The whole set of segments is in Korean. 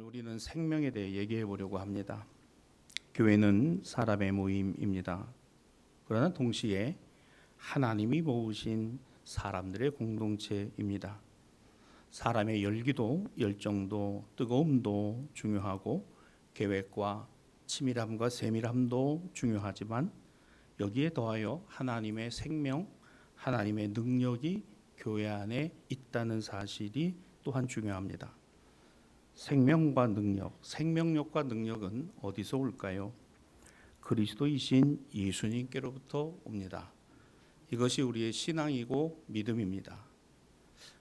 우리는 생명에 대해 얘기해 보려고 합니다. 교회는 사람의 모임입니다. 그러나 동시에 하나님이 모으신 사람들의 공동체입니다. 사람의 열기도, 열정도, 뜨거움도 중요하고 계획과 치밀함과 세밀함도 중요하지만 여기에 더하여 하나님의 생명, 하나님의 능력이 교회 안에 있다는 사실이 또한 중요합니다. 생명과 능력, 생명력과 능력은 어디서 올까요? 그리스도이신 예수님께로부터 옵니다. 이것이 우리의 신앙이고 믿음입니다.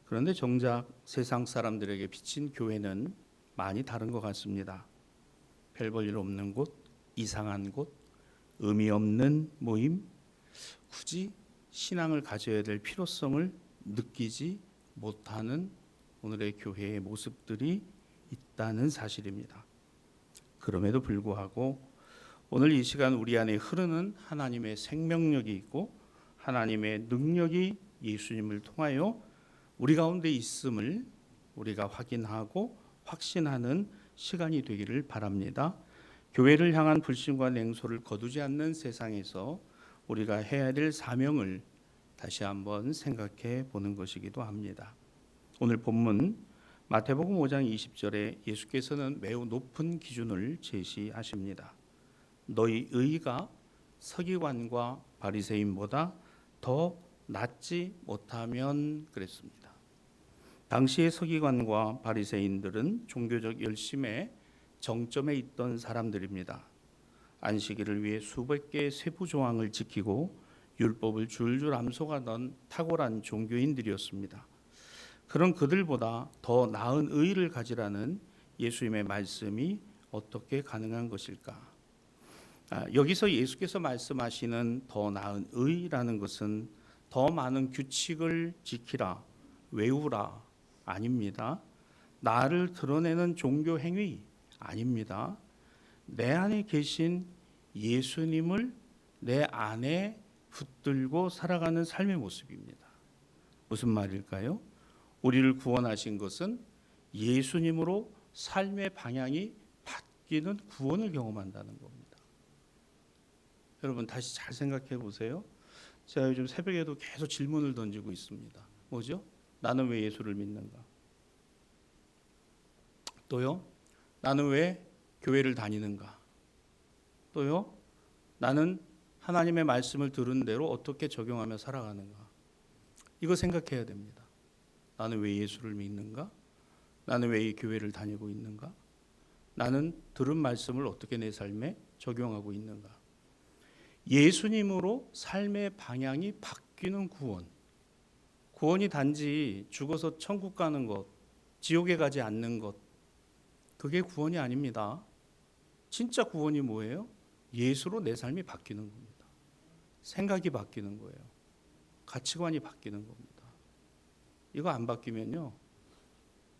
그런데 정작 세상 사람들에게 비친 교회는 많이 다른 것 같습니다. 별 볼 일 없는 곳, 이상한 곳, 의미 없는 모임, 굳이 신앙을 가져야 될 필요성을 느끼지 못하는 오늘의 교회의 모습들이 있다는 사실입니다. 그럼에도 불구하고 오늘 이 시간 우리 안에 흐르는 하나님의 생명력이 있고 하나님의 능력이 예수님을 통하여 우리 가운데 있음을 우리가 확인하고 확신하는 시간이 되기를 바랍니다. 교회를 향한 불신과 냉소를 거두지 않는 세상에서 우리가 해야 될 사명을 다시 한번 생각해 보는 것이기도 합니다. 오늘 본문 마태복음 5장 20절에 예수께서는 매우 높은 기준을 제시하십니다. 너희 의가 서기관과 바리새인보다 더 낫지 못하면 그랬습니다. 당시의 서기관과 바리새인들은 종교적 열심의 정점에 있던 사람들입니다. 안식일을 위해 수백 개의 세부 조항을 지키고 율법을 줄줄 암송하던 탁월한 종교인들이었습니다. 그런 그들보다 더 나은 의의를 가지라는 예수님의 말씀이 어떻게 가능한 것일까? 여기서 예수께서 말씀하시는 더 나은 의의라는 것은 더 많은 규칙을 지키라, 외우라 아닙니다. 나를 드러내는 종교 행위 아닙니다. 내 안에 계신 예수님을 내 안에 붙들고 살아가는 삶의 모습입니다. 무슨 말일까요? 우리를 구원하신 것은 예수님으로 삶의 방향이 바뀌는 구원을 경험한다는 겁니다. 여러분 다시 잘 생각해 보세요. 제가 요즘 새벽에도 계속 질문을 던지고 있습니다. 뭐죠? 나는 왜 예수를 믿는가? 또요? 나는 왜 교회를 다니는가? 또요? 나는 하나님의 말씀을 들은 대로 어떻게 적용하며 살아가는가? 이거 생각해야 됩니다. 나는 왜 예수를 믿는가? 나는 왜 이 교회를 다니고 있는가? 나는 들은 말씀을 어떻게 내 삶에 적용하고 있는가? 예수님으로 삶의 방향이 바뀌는 구원. 구원이 단지 죽어서 천국 가는 것, 지옥에 가지 않는 것. 그게 구원이 아닙니다. 진짜 구원이 뭐예요? 예수로 내 삶이 바뀌는 겁니다. 생각이 바뀌는 거예요. 가치관이 바뀌는 겁니다. 이거 안 바뀌면요,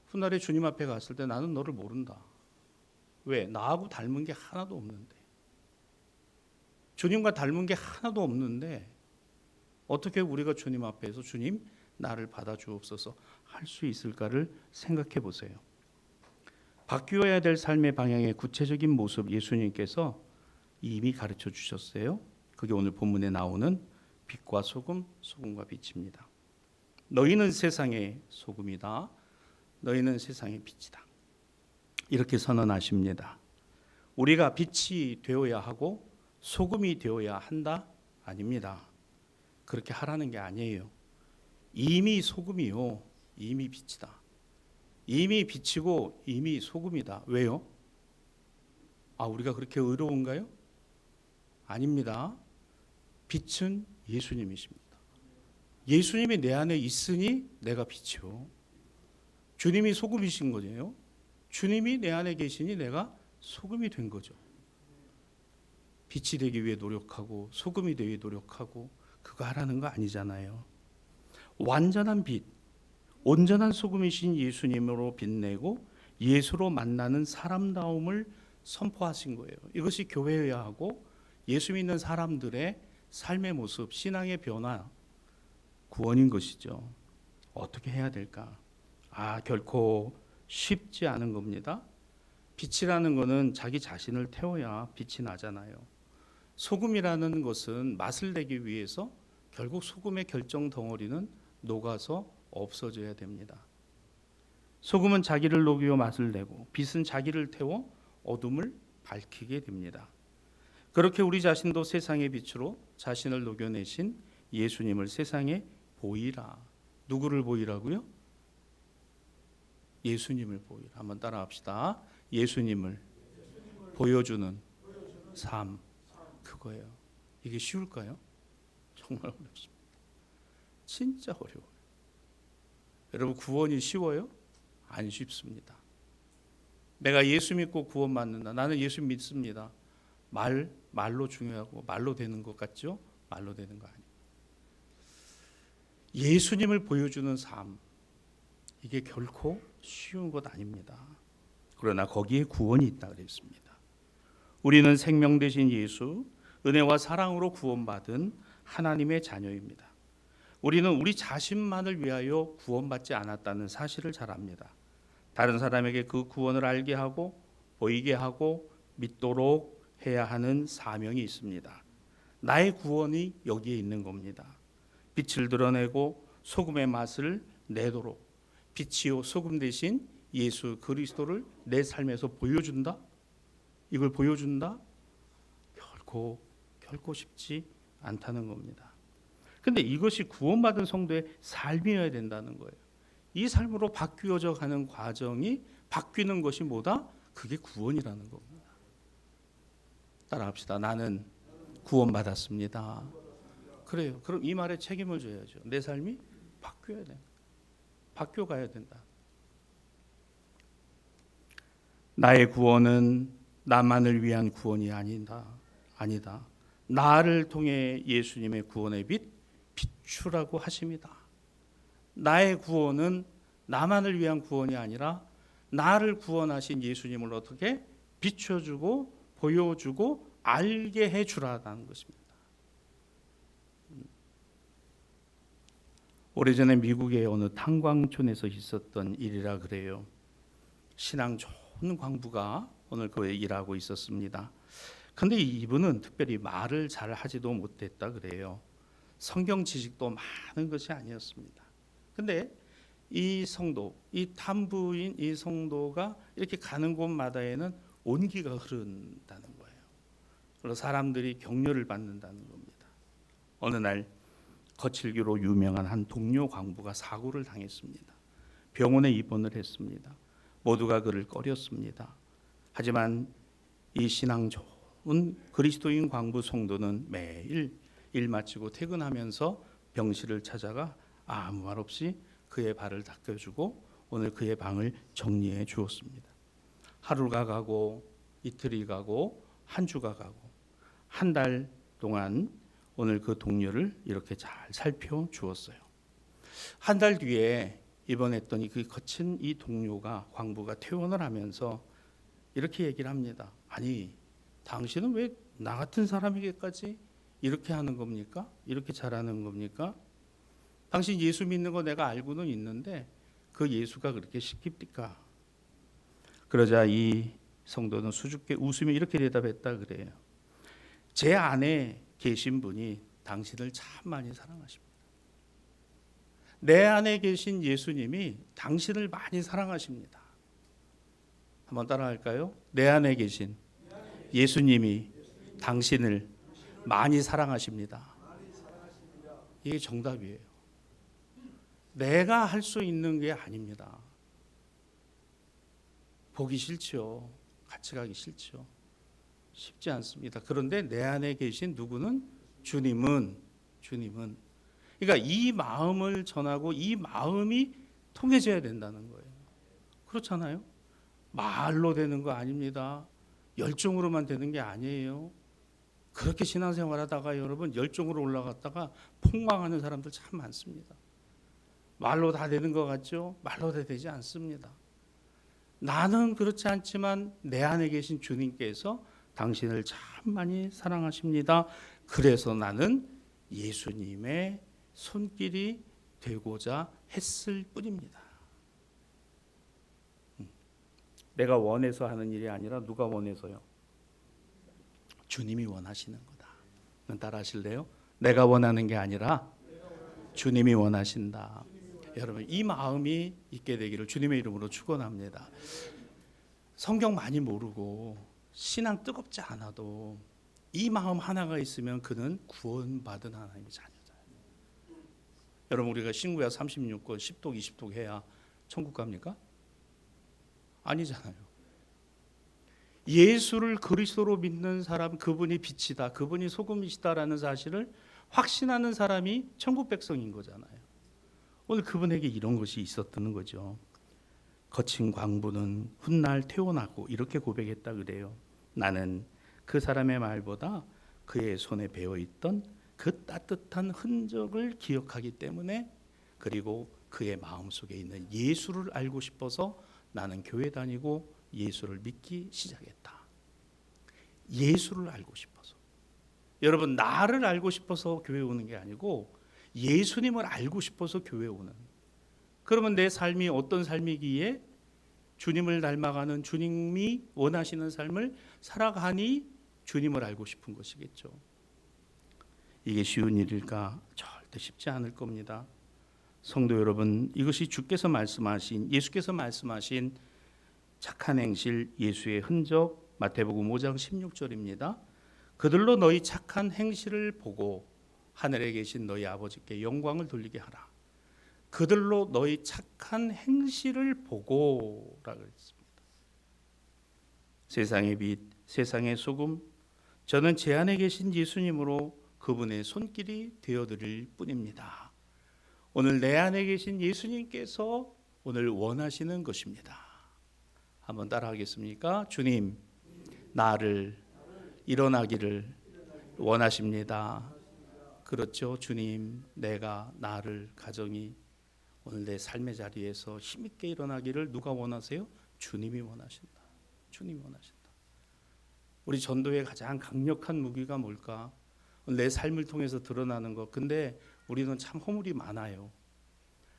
훗날에 주님 앞에 갔을 때 나는 너를 모른다. 왜? 나하고 닮은 게 하나도 없는데, 주님과 닮은 게 하나도 없는데 어떻게 우리가 주님 앞에서 주님 나를 받아주옵소서 할 수 있을까를 생각해 보세요. 바뀌어야 될 삶의 방향의 구체적인 모습 예수님께서 이미 가르쳐 주셨어요. 그게 오늘 본문에 나오는 빛과 소금, 소금과 빛입니다. 너희는 세상의 소금이다. 너희는 세상의 빛이다. 이렇게 선언하십니다. 우리가 빛이 되어야 하고 소금이 되어야 한다? 아닙니다. 그렇게 하라는 게 아니에요. 이미 소금이요, 이미 빛이다. 이미 빛이고 이미 소금이다. 왜요? 우리가 그렇게 의로운가요? 아닙니다. 빛은 예수님이십니다. 예수님이 내 안에 있으니 내가 빛이요. 주님이 소금이신 거예요. 주님이 내 안에 계시니 내가 소금이 된 거죠. 빛이 되기 위해 노력하고 소금이 되기 위해 노력하고 그거 하라는 거 아니잖아요. 완전한 빛, 온전한 소금이신 예수님으로 빛내고 예수로 만나는 사람다움을 선포하신 거예요. 이것이 교회여야 하고 예수 믿는 사람들의 삶의 모습, 신앙의 변화, 구원인 것이죠. 어떻게 해야 될까? 결코 쉽지 않은 겁니다. 빛이라는 거는 자기 자신을 태워야 빛이 나잖아요. 소금이라는 것은 맛을 내기 위해서 결국 소금의 결정 덩어리는 녹아서 없어져야 됩니다. 소금은 자기를 녹여 맛을 내고 빛은 자기를 태워 어둠을 밝히게 됩니다. 그렇게 우리 자신도 세상의 빛으로 자신을 녹여내신 예수님을 세상에 보이라. 누구를 보이라고요? 예수님을 보이라. 한번 따라합시다. 예수님을 보여주는 삶. 그거예요. 이게 쉬울까요? 정말 어렵습니다. 진짜 어려워요. 여러분, 구원이 쉬워요? 안 쉽습니다. 내가 예수 믿고 구원받는다. 나는 예수 믿습니다. 말로 중요하고 말로 되는 것 같죠? 말로 되는 거 아니에요. 예수님을 보여주는 삶, 이게 결코 쉬운 것 아닙니다. 그러나 거기에 구원이 있다 그랬습니다. 우리는 생명 되신 예수, 은혜와 사랑으로 구원받은 하나님의 자녀입니다. 우리는 우리 자신만을 위하여 구원받지 않았다는 사실을 잘 압니다. 다른 사람에게 그 구원을 알게 하고 보이게 하고 믿도록 해야 하는 사명이 있습니다. 나의 구원이 여기에 있는 겁니다. 빛을 드러내고 소금의 맛을 내도록 빛이요 소금 대신 예수 그리스도를 내 삶에서 보여준다? 이걸 보여준다? 결코 쉽지 않다는 겁니다. 근데 이것이 구원받은 성도의 삶이어야 된다는 거예요. 이 삶으로 바뀌어져 가는 과정이 바뀌는 것이 뭐다? 그게 구원이라는 겁니다. 따라합시다. 나는 구원받았습니다. 그래요. 그럼 이 말에 책임을 져야죠. 내 삶이 바뀌어야 돼. 바뀌어가야 된다. 나의 구원은 나만을 위한 구원이 아니다. 나를 통해 예수님의 구원의 빛 비추라고 하십니다. 나의 구원은 나만을 위한 구원이 아니라 나를 구원하신 예수님을 어떻게 비춰주고 보여주고 알게 해주라는 것입니다. 오래전에 미국의 어느 탄광촌에서 있었던 일이라 그래요. 신앙 좋은 광부가 오늘 교회에 일하고 있었습니다. 근데 이분은 특별히 말을 잘 하지도 못했다 그래요. 성경 지식도 많은 것이 아니었습니다. 근데 이 성도, 이 탐부인 이 성도가 이렇게 가는 곳마다에는 온기가 흐른다는 거예요. 그래서 사람들이 격려를 받는다는 겁니다. 어느 날 거칠기로 유명한 한 동료 광부가 사고를 당했습니다. 병원에 입원을 했습니다. 모두가 그를 꺼렸습니다. 하지만 이 신앙 좋은 그리스도인 광부 성도는 매일 일 마치고 퇴근하면서 병실을 찾아가 아무 말 없이 그의 발을 닦아주고 오늘 그의 방을 정리해 주었습니다. 하루가 가고 이틀이 가고 한 주가 가고 한 달 동안 오늘 그 동료를 이렇게 잘 살펴주었어요. 한 달 뒤에 입원했더니 그 거친 이 동료가 광부가 퇴원을 하면서 이렇게 얘기를 합니다. 아니, 당신은 왜 나 같은 사람에게까지 이렇게 하는 겁니까? 이렇게 잘하는 겁니까? 당신 예수 믿는 거 내가 알고는 있는데 그 예수가 그렇게 쉽습니까? 그러자 이 성도는 수줍게 웃으며 이렇게 대답했다 그래요. 제 안에 계신 분이 당신을 참 많이 사랑하십니다. 내 안에 계신 예수님이 당신을 많이 사랑하십니다. 한번 따라할까요? 내 안에 계신 예수님이 당신을 많이 사랑하십니다. 이게 정답이에요. 내가 할 수 있는 게 아닙니다. 보기 싫죠. 같이 가기 싫죠. 쉽지 않습니다. 그런데 내 안에 계신 누구는 주님은 그러니까 이 마음을 전하고 이 마음이 통해져야 된다는 거예요. 그렇잖아요. 말로 되는 거 아닙니다. 열정으로만 되는 게 아니에요. 그렇게 신앙생활하다가 여러분 열정으로 올라갔다가 폭망하는 사람들 참 많습니다. 말로 다 되는 것 같죠? 말로 다 되지 않습니다. 나는 그렇지 않지만 내 안에 계신 주님께서 당신을 참 많이 사랑하십니다. 그래서 나는 예수님의 손길이 되고자 했을 뿐입니다. 내가 원해서 하는 일이 아니라 누가 원해서요? 주님이 원하시는 거다. 따라 하실래요? 내가 원하는 게 아니라 주님이 원하신다. 여러분, 이 마음이 있게 되기를 주님의 이름으로 축원합니다. 성경 많이 모르고 신앙 뜨겁지 않아도 이 마음 하나가 있으면 그는 구원받은 하나님의 자녀다. 여러분, 우리가 신구약 36권 10독 20독 해야 천국 갑니까? 아니잖아요. 예수를 그리스도로 믿는 사람, 그분이 빛이다, 그분이 소금이시다라는 사실을 확신하는 사람이 천국 백성인 거잖아요. 오늘 그분에게 이런 것이 있었다는 거죠. 거친 광부는 훗날 태어나고 이렇게 고백했다 그래요. 나는 그 사람의 말보다 그의 손에 배어있던 그 따뜻한 흔적을 기억하기 때문에, 그리고 그의 마음속에 있는 예수를 알고 싶어서 나는 교회 다니고 예수를 믿기 시작했다. 예수를 알고 싶어서. 여러분, 나를 알고 싶어서 교회 오는 게 아니고 예수님을 알고 싶어서 교회 오는. 그러면 내 삶이 어떤 삶이기에 주님을 닮아가는, 주님이 원하시는 삶을 살아가니 주님을 알고 싶은 것이겠죠. 이게 쉬운 일일까? 절대 쉽지 않을 겁니다. 성도 여러분, 이것이 주께서 말씀하신, 예수께서 말씀하신 착한 행실, 예수의 흔적, 마태복음 5장 16절입니다. 그들로 너희 착한 행실을 보고 하늘에 계신 너희 아버지께 영광을 돌리게 하라. 그들로 너희 착한 행실을 보고 라고 했습니다. 세상의 빛, 세상의 소금, 저는 제 안에 계신 예수님으로 그분의 손길이 되어드릴 뿐입니다. 오늘 내 안에 계신 예수님께서 오늘 원하시는 것입니다. 한번 따라하겠습니까? 주님, 나를 일어나기를 원하십니다. 그렇죠. 주님, 내가, 나를, 가정이 오늘 내 삶의 자리에서 힘있게 일어나기를 누가 원하세요? 주님이 원하신다. 주님이 원하신다. 우리 전도의 가장 강력한 무기가 뭘까? 내 삶을 통해서 드러나는 것. 근데 우리는 참 허물이 많아요.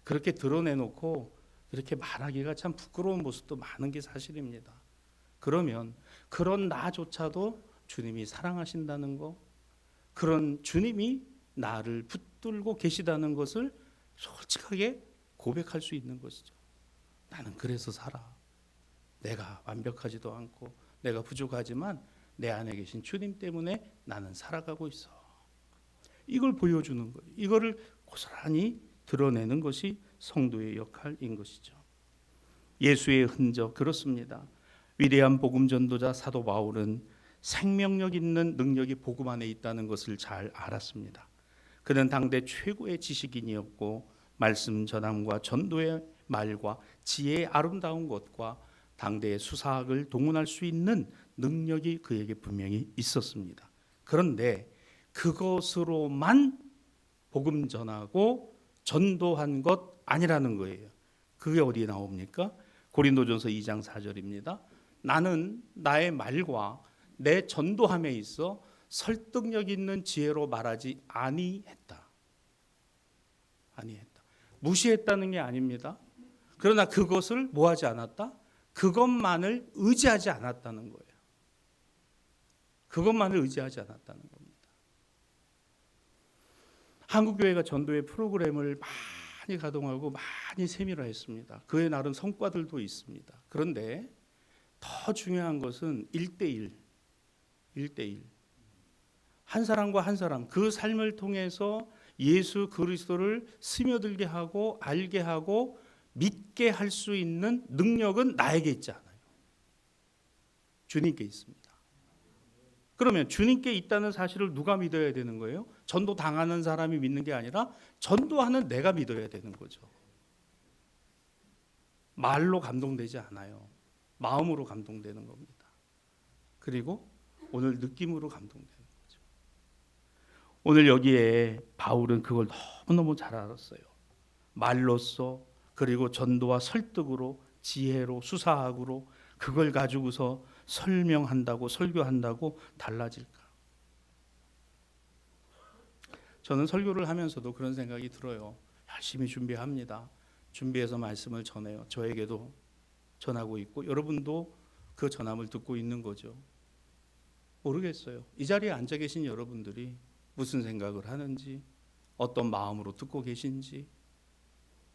그렇게 드러내놓고 이렇게 말하기가 참 부끄러운 모습도 많은 게 사실입니다. 그러면 그런 나조차도 주님이 사랑하신다는 거, 그런 주님이 나를 붙들고 계시다는 것을 솔직하게 고백할 수 있는 것이죠. 나는 그래서 살아. 내가 완벽하지도 않고 내가 부족하지만 내 안에 계신 주님 때문에 나는 살아가고 있어. 이걸 보여주는 거예요. 이거를 고스란히 드러내는 것이 성도의 역할인 것이죠. 예수의 흔적, 그렇습니다. 위대한 복음 전도자 사도 바울은 생명력 있는 능력이 복음 안에 있다는 것을 잘 알았습니다. 그는 당대 최고의 지식인이었고 말씀 전함과 전도의 말과 지혜의 아름다운 것과 당대의 수사학을 동원할 수 있는 능력이 그에게 분명히 있었습니다. 그런데 그것으로만 복음 전하고 전도한 것 아니라는 거예요. 그게 어디에 나옵니까? 고린도전서 2장 4절입니다. 나는 나의 말과 내 전도함에 있어 설득력 있는 지혜로 말하지 아니했다. 무시했다는 게 아닙니다. 그러나 그것을 뭐하지 않았다? 그것만을 의지하지 않았다는 거예요. 그것만을 의지하지 않았다는 겁니다. 한국교회가 전도의 프로그램을 많이 가동하고 많이 세밀화했습니다. 그에 나름 성과들도 있습니다. 그런데 더 중요한 것은 1대1. 한 사람과 한 사람, 그 삶을 통해서 예수 그리스도를 스며들게 하고 알게 하고 믿게 할 수 있는 능력은 나에게 있지 않아요. 주님께 있습니다. 그러면 주님께 있다는 사실을 누가 믿어야 되는 거예요? 전도 당하는 사람이 믿는 게 아니라 전도하는 내가 믿어야 되는 거죠. 말로 감동되지 않아요. 마음으로 감동되는 겁니다. 그리고 오늘 느낌으로 감동되는 거죠. 오늘 여기에 바울은 그걸 너무너무 잘 알았어요. 말로써, 그리고 전도와 설득으로, 지혜로, 수사학으로 그걸 가지고서 설명한다고, 설교한다고 달라질까? 저는 설교를 하면서도 그런 생각이 들어요. 열심히 준비합니다. 준비해서 말씀을 전해요. 저에게도 전하고 있고 여러분도 그 전함을 듣고 있는 거죠. 모르겠어요. 이 자리에 앉아 계신 여러분들이 무슨 생각을 하는지, 어떤 마음으로 듣고 계신지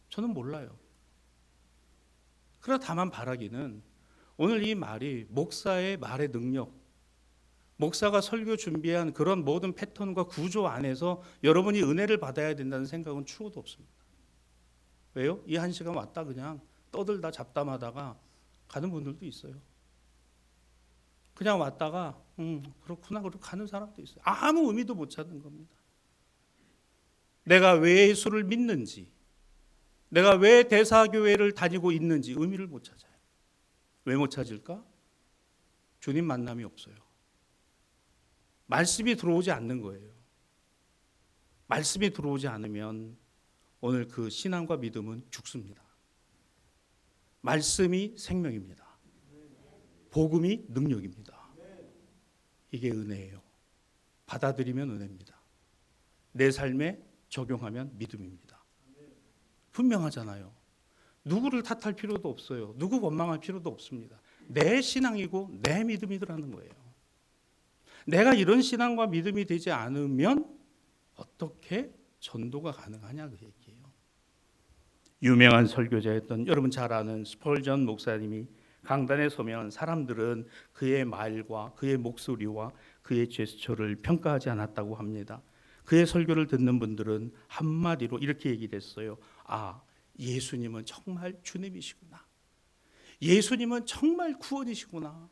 저는 몰라요. 그러나 다만 바라기는 오늘 이 말이 목사의 말의 능력, 목사가 설교 준비한 그런 모든 패턴과 구조 안에서 여러분이 은혜를 받아야 된다는 생각은 추호도 없습니다. 왜요? 이 한 시간 왔다 그냥 떠들다 잡담하다가 가는 분들도 있어요. 그냥 왔다가 그렇구나 그러고 가는 사람도 있어요. 아무 의미도 못 찾는 겁니다. 내가 왜 예수를 믿는지, 내가 왜 대사교회를 다니고 있는지 의미를 못 찾아요. 왜 못 찾을까? 주님 만남이 없어요. 말씀이 들어오지 않는 거예요. 말씀이 들어오지 않으면 오늘 그 신앙과 믿음은 죽습니다. 말씀이 생명입니다. 복음이 능력입니다. 이게 은혜예요. 받아들이면 은혜입니다. 내 삶에 적용하면 믿음입니다. 분명하잖아요. 누구를 탓할 필요도 없어요. 누구 원망할 필요도 없습니다. 내 신앙이고 내 믿음이더라는 거예요. 내가 이런 신앙과 믿음이 되지 않으면 어떻게 전도가 가능하냐 그 얘기예요. 유명한 설교자였던 여러분 잘 아는 스펄전 목사님이 강단에 서면 사람들은 그의 말과 그의 목소리와 그의 제스처를 평가하지 않았다고 합니다. 그의 설교를 듣는 분들은 한마디로 이렇게 얘기를 했어요. 아, 예수님은 정말 주님이시구나. 예수님은 정말 구원이시구나.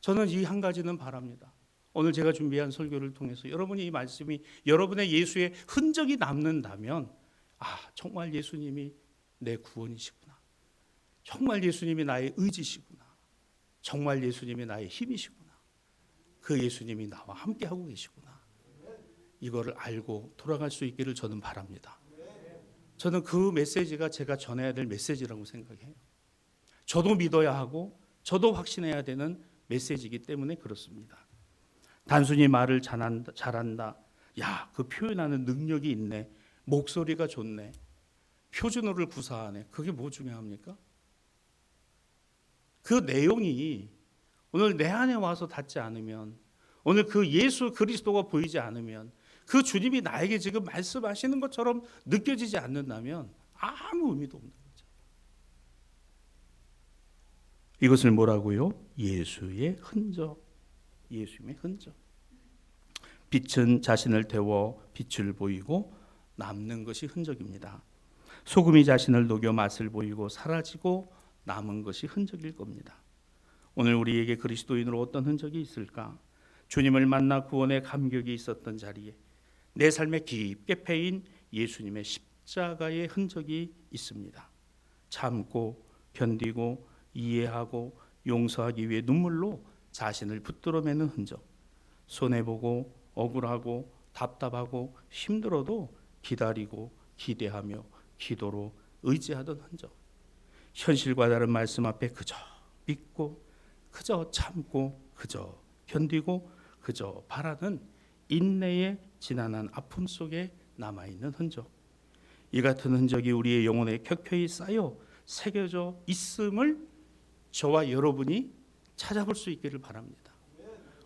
저는 이 한 가지는 바랍니다. 오늘 제가 준비한 설교를 통해서 여러분이 이 말씀이 여러분의 예수의 흔적이 남는다면 아, 정말 예수님이 내 구원이시구나. 정말 예수님이 나의 의지시구나. 정말 예수님이 나의 힘이시구나. 그 예수님이 나와 함께하고 계시구나. 이거를 알고 돌아갈 수 있기를 저는 바랍니다. 저는 그 메시지가 제가 전해야 될 메시지라고 생각해요. 저도 믿어야 하고 저도 확신해야 되는 메시지이기 때문에 그렇습니다. 단순히 말을 잘한다. 야, 그 표현하는 능력이 있네. 목소리가 좋네. 표준어를 구사하네. 그게 뭐 중요합니까? 그 내용이 오늘 내 안에 와서 닿지 않으면, 오늘 그 예수 그리스도가 보이지 않으면, 그 주님이 나에게 지금 말씀하시는 것처럼 느껴지지 않는다면 아무 의미도 없는 거죠. 이것을 뭐라고요? 예수의 흔적. 예수님의 흔적. 빛은 자신을 태워 빛을 보이고 남는 것이 흔적입니다. 소금이 자신을 녹여 맛을 보이고 사라지고 남은 것이 흔적일 겁니다. 오늘 우리에게 그리스도인으로 어떤 흔적이 있을까? 주님을 만나 구원의 감격이 있었던 자리에 내 삶에 깊게 패인 예수님의 십자가의 흔적이 있습니다. 참고 견디고 이해하고 용서하기 위해 눈물로 자신을 붙들어매는 흔적, 손해보고 억울하고 답답하고 힘들어도 기다리고 기대하며 기도로 의지하던 흔적, 현실과 다른 말씀 앞에 그저 믿고 그저 참고 그저 견디고 그저 바라는 인내의 지난한 아픔 속에 남아있는 흔적, 이 같은 흔적이 우리의 영혼에 켜켜이 쌓여 새겨져 있음을 저와 여러분이 찾아볼 수 있기를 바랍니다.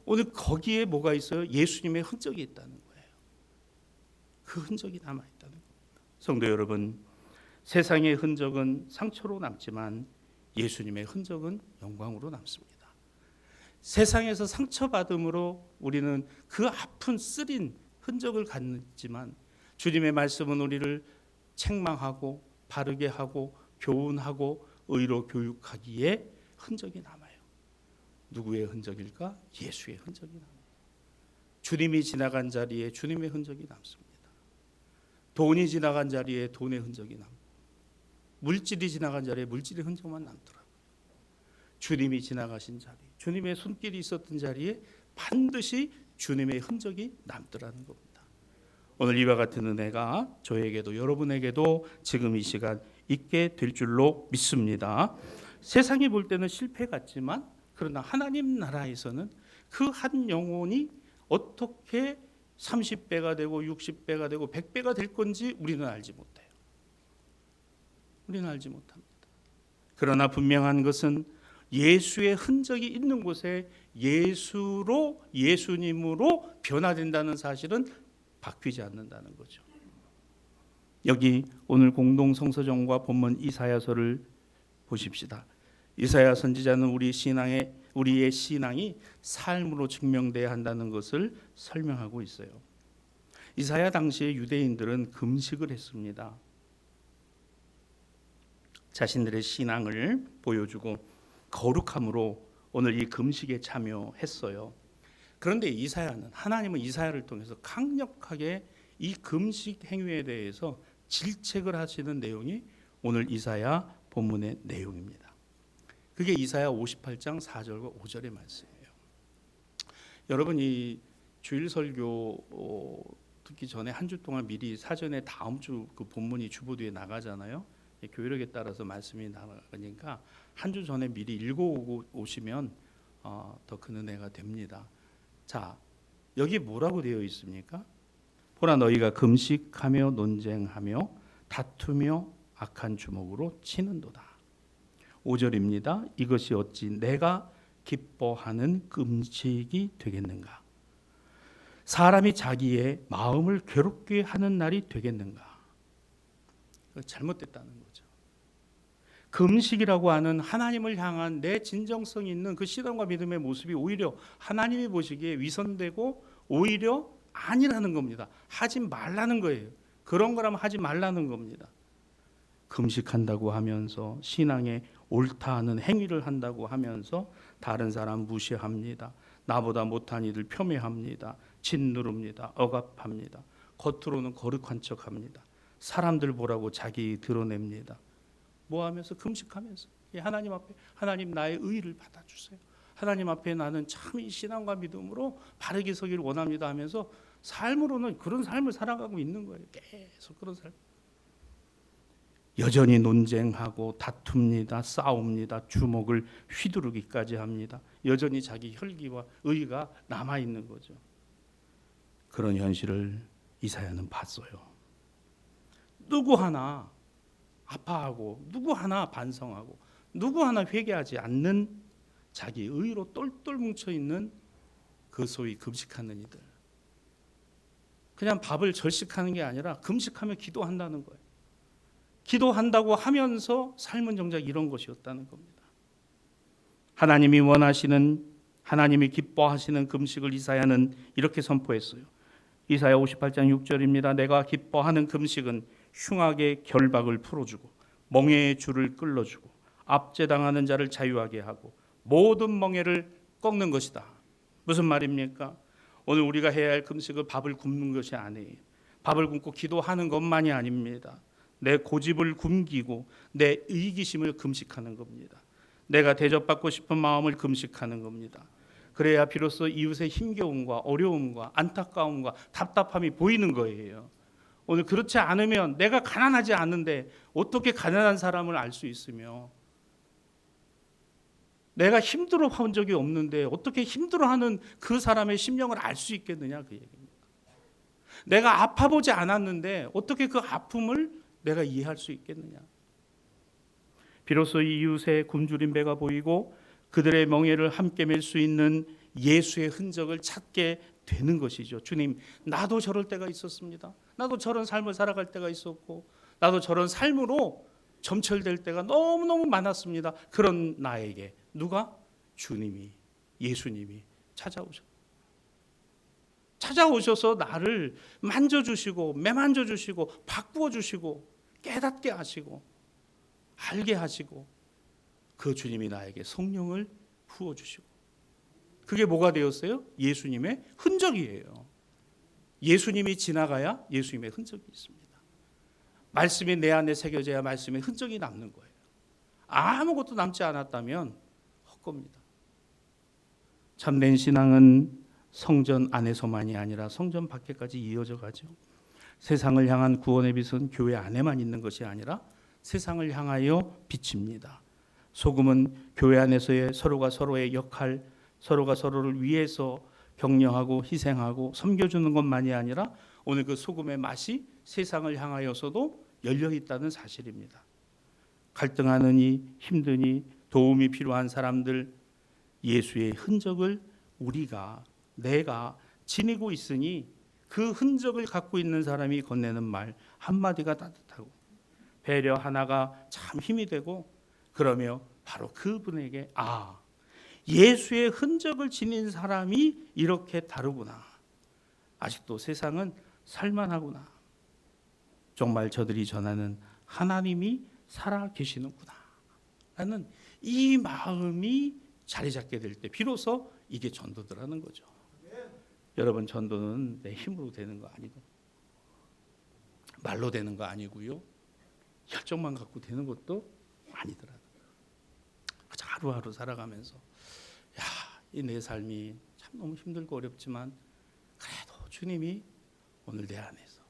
오늘 거기에 뭐가 있어요? 예수님의 흔적이 있다는 거예요. 그 흔적이 남아있다는 겁니다. 성도 여러분, 세상의 흔적은 상처로 남지만 예수님의 흔적은 영광으로 남습니다. 세상에서 상처받음으로 우리는 그 아픈 쓰린 흔적을 갖지만 주님의 말씀은 우리를 책망하고 바르게 하고 교훈하고 의로 교육하기에 흔적이 남아요. 누구의 흔적일까? 예수의 흔적이 남아요. 주님이 지나간 자리에 주님의 흔적이 남습니다. 돈이 지나간 자리에 돈의 흔적이 남고, 물질이 지나간 자리에 물질의 흔적만 남더라고요. 주님이 지나가신 자리, 주님의 손길이 있었던 자리에 반드시 주님의 흔적이 남더라는 겁니다. 오늘 이와 같은 은혜가 저에게도 여러분에게도 지금 이 시간 있게 될 줄로 믿습니다. 세상이 볼 때는 실패 같지만 그러나 하나님 나라에서는 그 한 영혼이 어떻게 30배가 되고 60배가 되고 100배가 될 건지 우리는 알지 못해요. 우리는 알지 못합니다. 그러나 분명한 것은 예수의 흔적이 있는 곳에 예수님으로 변화된다는 사실은 바뀌지 않는다는 거죠. 여기 오늘 공동 성서정과 본문 이사야서를 보십시다. 이사야 선지자는 우리의 신앙이 삶으로 증명돼야 한다는 것을 설명하고 있어요. 이사야 당시의 유대인들은 금식을 했습니다. 자신들의 신앙을 보여주고 거룩함으로 오늘 이 금식에 참여했어요. 그런데 하나님은 이사야를 통해서 강력하게 이 금식 행위에 대해서 질책을 하시는 내용이 오늘 이사야 본문의 내용입니다. 그게 이사야 58장 4절과 5절의 말씀이에요. 여러분, 이 주일 설교 듣기 전에 한 주 동안 미리 사전에 다음 주 그 본문이 주보도에 나가잖아요. 교회력에 따라서 말씀이 나가니까 한 주 전에 미리 읽어오고 오시면 더 큰 은혜가 됩니다. 자, 여기 뭐라고 되어 있습니까? 보라, 너희가 금식하며 논쟁하며 다투며 악한 주먹으로 치는도다. 5절입니다. 이것이 어찌 내가 기뻐하는 금식이 되겠는가? 사람이 자기의 마음을 괴롭게 하는 날이 되겠는가? 잘못됐다는 거죠. 금식이라고 하는 하나님을 향한 내 진정성 있는 그 신앙과 믿음의 모습이 오히려 하나님이 보시기에 위선되고 오히려 아니라는 겁니다. 하지 말라는 거예요. 그런 거라면 하지 말라는 겁니다. 금식한다고 하면서 신앙에 옳다 하는 행위를 한다고 하면서 다른 사람 무시합니다. 나보다 못한 이들 폄훼합니다. 짓누릅니다. 억압합니다. 겉으로는 거룩한 척합니다. 사람들 보라고 자기 드러냅니다. 뭐 하면서? 금식하면서 하나님 앞에, 하나님 나의 의를 받아주세요. 하나님 앞에 나는 참 이 신앙과 믿음으로 바르게 서기를 원합니다 하면서 삶으로는 그런 삶을 살아가고 있는 거예요. 계속 그런 삶. 여전히 논쟁하고 다툽니다. 싸웁니다. 주먹을 휘두르기까지 합니다. 여전히 자기 혈기와 의가 남아있는 거죠. 그런 현실을 이사야는 봤어요. 누구 하나 아파하고 누구 하나 반성하고 누구 하나 회개하지 않는 자기 의로 똘똘 뭉쳐있는 그 소위 금식하는 이들. 그냥 밥을 절식하는 게 아니라 금식하며 기도한다는 거예요. 기도한다고 하면서 삶은 정작 이런 것이었다는 겁니다. 하나님이 원하시는, 하나님이 기뻐하시는 금식을 이사야는 이렇게 선포했어요. 이사야 58장 6절입니다. 내가 기뻐하는 금식은 흉악의 결박을 풀어주고 멍에의 줄을 끌어주고 압제당하는 자를 자유하게 하고 모든 멍에를 꺾는 것이다. 무슨 말입니까? 오늘 우리가 해야 할 금식은 밥을 굶는 것이 아니에요. 밥을 굶고 기도하는 것만이 아닙니다. 내 고집을 굶기고 내 이기심을 금식하는 겁니다. 내가 대접받고 싶은 마음을 금식하는 겁니다. 그래야 비로소 이웃의 힘겨움과 어려움과 안타까움과 답답함이 보이는 거예요. 오늘 그렇지 않으면 내가 가난하지 않은데 어떻게 가난한 사람을 알 수 있으며, 내가 힘들어 본 적이 없는데 어떻게 힘들어하는 그 사람의 심령을 알 수 있겠느냐, 그 얘기입니다. 내가 아파보지 않았는데 어떻게 그 아픔을 내가 이해할 수 있겠느냐. 비로소 이웃의 굶주린 배가 보이고 그들의 멍에를 함께 맬 수 있는 예수의 흔적을 찾게 되는 것이죠. 주님, 나도 저럴 때가 있었습니다. 나도 저런 삶을 살아갈 때가 있었고 나도 저런 삶으로 점철될 때가 너무너무 많았습니다. 그런 나에게 누가? 주님이, 예수님이 찾아오셔서 나를 만져주시고 매만져주시고 바꾸어주시고 깨닫게 하시고 알게 하시고 그 주님이 나에게 성령을 부어주시고, 그게 뭐가 되었어요? 예수님의 흔적이에요. 예수님이 지나가야 예수님의 흔적이 있습니다. 말씀이 내 안에 새겨져야 말씀의 흔적이 남는 거예요. 아무것도 남지 않았다면 헛겁니다. 참된 신앙은 성전 안에서만이 아니라 성전 밖에까지 이어져 가죠. 세상을 향한 구원의 빛은 교회 안에만 있는 것이 아니라 세상을 향하여 비칩니다. 소금은 교회 안에서의 서로가 서로의 역할, 서로가 서로를 위해서 격려하고 희생하고 섬겨주는 것만이 아니라 오늘 그 소금의 맛이 세상을 향하여서도 열려 있다는 사실입니다. 갈등하느니 힘드니 도움이 필요한 사람들, 예수의 흔적을 내가 지니고 있으니 그 흔적을 갖고 있는 사람이 건네는 말 한마디가 따뜻하고 배려 하나가 참 힘이 되고, 그러며 바로 그분에게 예수의 흔적을 지닌 사람이 이렇게 다르구나, 아직도 세상은 살만하구나, 정말 저들이 전하는 하나님이 살아 계시는구나 라는 이 마음이 자리 잡게 될 때 비로소 이게 전도더라는 거죠. 여러분, 전도는 내 힘으로 되는 거 아니고 말로 되는 거 아니고요, 열정만 갖고 되는 것도 아니더라고요. 하루하루 살아가면서 이 내 삶이 참 너무 힘들고 어렵지만 그래도 주님이 오늘 내 안에서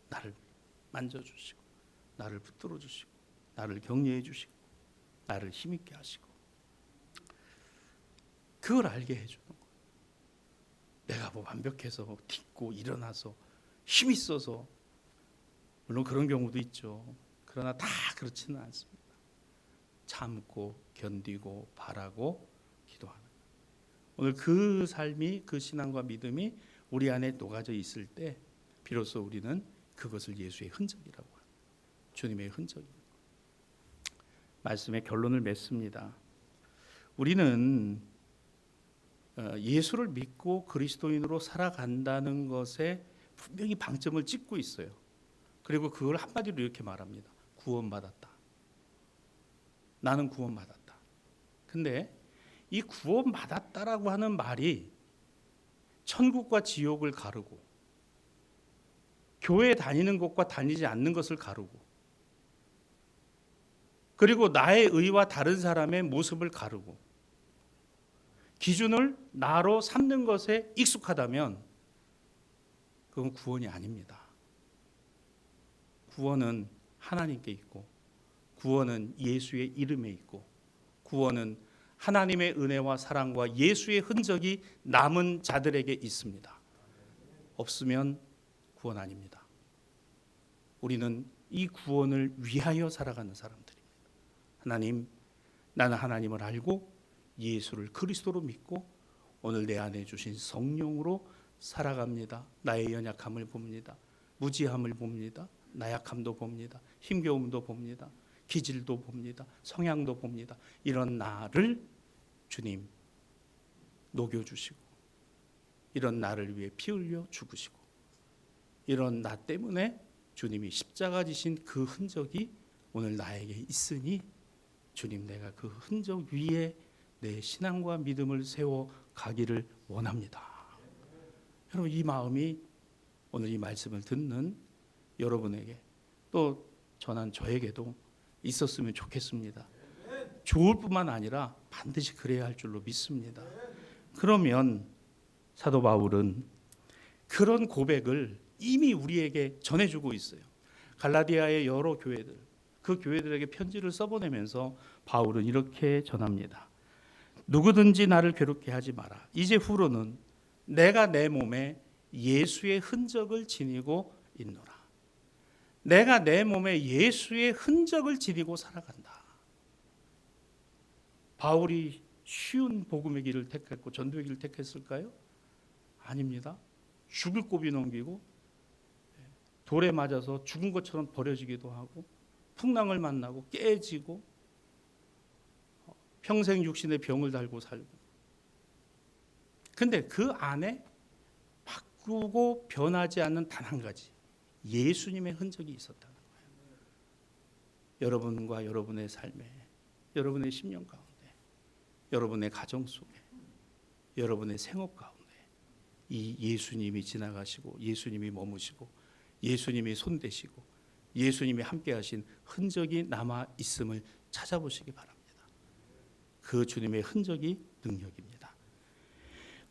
나를 만져주시고 나를 붙들어 주시고 나를 격려해 주시고 나를 힘있게 하시고 그걸 알게 해주는 거예요. 내가 뭐 완벽해서 딛고 일어나서 힘 있어서, 물론 그런 경우도 있죠. 그러나 다 그렇지는 않습니다. 참고 견디고 바라고 기도하는 거예요. 오늘 그 삶이, 그 신앙과 믿음이 우리 안에 녹아져 있을 때 비로소 우리는 그것을 예수의 흔적이라고 합니다. 주님의 흔적입니다. 말씀의 결론을 맺습니다. 우리는 예수를 믿고 그리스도인으로 살아간다는 것에 분명히 방점을 찍고 있어요. 그리고 그걸 한마디로 이렇게 말합니다. 구원받았다. 나는 구원받았다. 근데 이 구원받았다라고 하는 말이 천국과 지옥을 가르고 교회 다니는 것과 다니지 않는 것을 가르고, 그리고 나의 의와 다른 사람의 모습을 가르고 기준을 나로 삼는 것에 익숙하다면 그건 구원이 아닙니다. 구원은 하나님께 있고, 구원은 예수의 이름에 있고, 구원은 하나님의 은혜와 사랑과 예수의 흔적이 남은 자들에게 있습니다. 없으면 구원 아닙니다. 우리는 이 구원을 위하여 살아가는 사람들입니다. 하나님, 나는 하나님을 알고 예수를 그리스도로 믿고 오늘 내 안에 주신 성령으로 살아갑니다. 나의 연약함을 봅니다. 무지함을 봅니다. 나약함도 봅니다. 힘겨움도 봅니다. 기질도 봅니다. 성향도 봅니다. 이런 나를 주님 녹여주시고, 이런 나를 위해 피 흘려 죽으시고, 이런 나 때문에 주님이 십자가 지신 그 흔적이 오늘 나에게 있으니 주님, 내가 그 흔적 위에 내 신앙과 믿음을 세워 가기를 원합니다. 여러분, 이 마음이 오늘 이 말씀을 듣는 여러분에게, 또 전한 저에게도 있었으면 좋겠습니다. 좋을 뿐만 아니라 반드시 그래야 할 줄로 믿습니다. 그러면 사도 바울은 그런 고백을 이미 우리에게 전해주고 있어요. 갈라디아의 여러 교회들, 그 교회들에게 편지를 써보내면서 바울은 이렇게 전합니다. 누구든지 나를 괴롭게 하지 마라. 이제 후로는 내가 내 몸에 예수의 흔적을 지니고 있노라. 내가 내 몸에 예수의 흔적을 지니고 살아간다. 바울이 쉬운 복음의 길을 택했고 전도의 길을 택했을까요? 아닙니다. 죽을 고비 넘기고 돌에 맞아서 죽은 것처럼 버려지기도 하고, 풍랑을 만나고 깨지고, 평생 육신의 병을 달고 살고. 근데 그 안에 바꾸고 변하지 않는 단 한 가지, 예수님의 흔적이 있었다는 거예요. 여러분과 여러분의 삶에, 여러분의 심령 가운데, 여러분의 가정 속에, 여러분의 생업 가운데 이 예수님이 지나가시고 예수님이 머무시고 예수님이 손대시고 예수님이 함께하신 흔적이 남아 있음을 찾아보시기 바랍니다. 그 주님의 흔적이 능력입니다.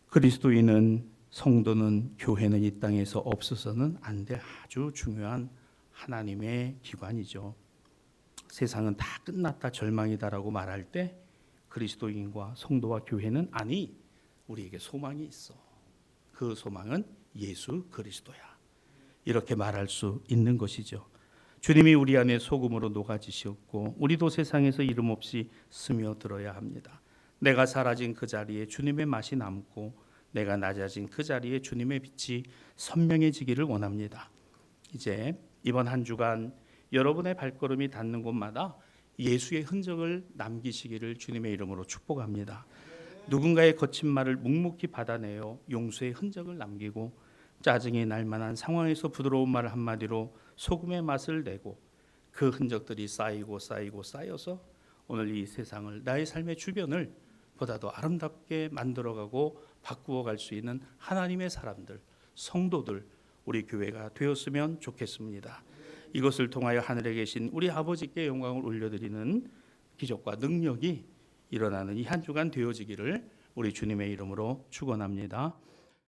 그리스도인은, 성도는, 교회는 이 땅에서 없어서는 안 될 아주 중요한 하나님의 기관이죠. 세상은 다 끝났다, 절망이다라고 말할 때 그리스도인과 성도와 교회는 아니, 우리에게 소망이 있어. 그 소망은 예수 그리스도야. 이렇게 말할 수 있는 것이죠. 주님이 우리 안에 소금으로 녹아지셨고 우리도 세상에서 이름 없이 스며들어야 합니다. 내가 사라진 그 자리에 주님의 맛이 남고 내가 낮아진 그 자리에 주님의 빛이 선명해지기를 원합니다. 이제 이번 한 주간 여러분의 발걸음이 닿는 곳마다 예수의 흔적을 남기시기를 주님의 이름으로 축복합니다. 누군가의 거친 말을 묵묵히 받아내어 용서의 흔적을 남기고 짜증이 날 만한 상황에서 부드러운 말 한마디로 소금의 맛을 내고 그 흔적들이 쌓이고 쌓여서 오늘 이 세상을, 나의 삶의 주변을 보다 더 아름답게 만들어가고 바꾸어 갈 수 있는 하나님의 사람들, 성도들, 우리 교회가 되었으면 좋겠습니다. 이것을 통하여 하늘에 계신 우리 아버지께 영광을 올려드리는 기적과 능력이 일어나는 이 한 주간 되어지기를 우리 주님의 이름으로 축원합니다.